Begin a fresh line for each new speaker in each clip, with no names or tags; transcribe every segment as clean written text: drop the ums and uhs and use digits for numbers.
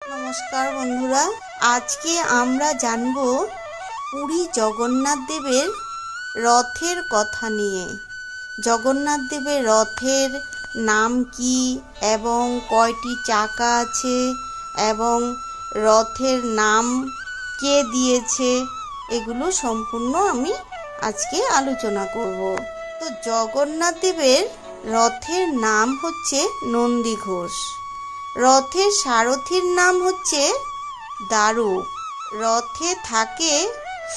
নমস্কার বন্ধুরা, আজকে আমরা জানব পুরী জগন্নাথ দেবের রথের কথা নিয়ে। জগন্নাথ দেবের রথের নাম কি এবং কয়টি চাকা আছে এবং রথের নাম কে দিয়েছে, এগুলো সম্পূর্ণ আমি আজকে আলোচনা করব। তো জগন্নাথ দেবের রথের নাম হচ্ছে নন্দীঘোষ। রথের সারথীর নাম হচ্ছে দারুক। রথে থাকে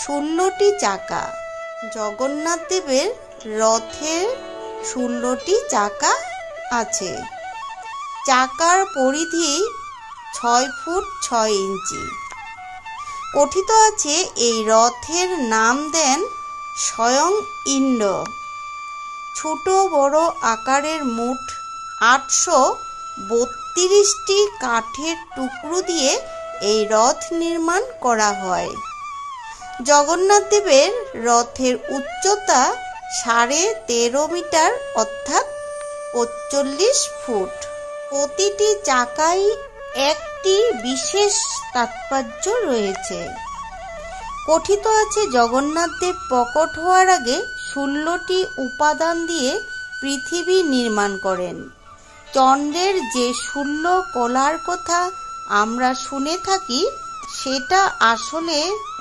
16টি চাকা। জগন্নাথ দেবের রথের 16টি চাকা আছে। চাকার পরিধি 6 ফুট 6 ইঞ্চি। কথিত আছে এই রথের নাম দেন স্বয়ং ইন্দ্র। ছোট বড় আকারের মোট 832টি কাঠের টুকরো দিয়ে এই রথ নির্মাণ করা হয়। জগন্নাথ দেবের রথের উচ্চতা 13.5 মিটার অর্থাৎ 45 ফুট। প্রতিটি চাকায় একটি বিশেষ তাৎপর্য রয়েছে। কথিত আছে জগন্নাথ দেব প্রকট হওয়ার আগে 16টি উপাদান দিয়ে পৃথিবী নির্মাণ করেন। চন্দ্রের যে 16 কলার কথা আমরা শুনে থাকি, সেটা আসলে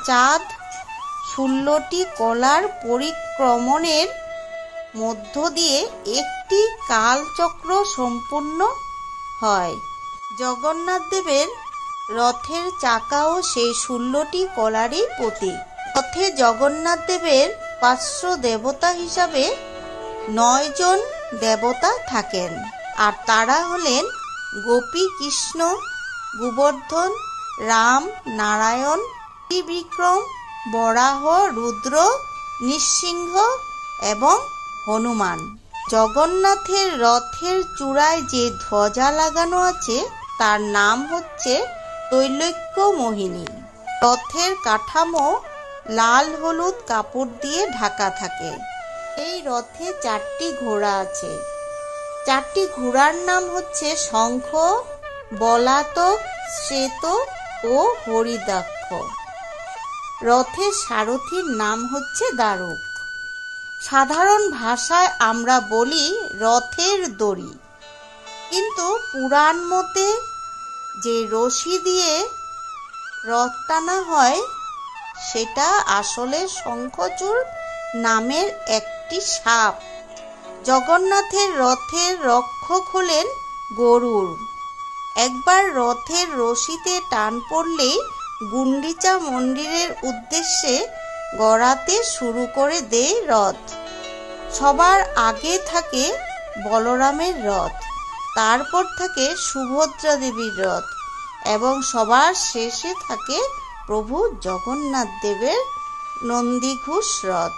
চাঁদ 16টি কলার পরিক্রমণের মধ্য দিয়ে একটি কালচক্র সম্পূর্ণ হয়। জগন্নাথ দেবের রথের চাকাও সেই 16টি কলারই প্রতীক। রথে জগন্নাথ দেবের পার্শ্ব দেবতা হিসাবে 9 জন দেবতা থাকেন, আর তারা হলেন গোপী কৃষ্ণ, গোবর্ধন, রাম, নারায়ণ, ত্রিবিক্রম, বরাহ, রুদ্র, নৃসিংহ এবং হনুমান। জগন্নাথের রথের চূড়ায় যে ধ্বজা লাগানো আছে তার নাম হচ্ছে তৈলক্য মোহিনী। রথের কাঠামো লাল হলুদ কাপড় দিয়ে ঢাকা থাকে। এই রথে 4টি ঘোড়া আছে। 4টি ঘোড়ার নাম হচ্ছে শঙ্খ, বলাতক, শ্বেত ও হরিদাক্ষ। রথের সারথীর নাম হচ্ছে দারুক। সাধারণ ভাষায় আমরা বলি রথের দড়ি, কিন্তু পুরাণ মতে যে রশি দিয়ে রথ টানা হয় সেটা আসলে শঙ্খচূড় নামের একটি সাপ। জগন্নাথের রথের রক্ষক হলেন গরুড়। একবার রথের রশিতে টান পড়লেই গুন্ডিচা মন্দিরের উদ্দেশ্যে গড়াতে শুরু করে দেয় রথ। সবার আগে থাকে বলরামের রথ, তারপর থাকে সুভদ্রা দেবীর রথ এবং সবার শেষে থাকে প্রভু জগন্নাথ দেবের নন্দীঘোষ রথ।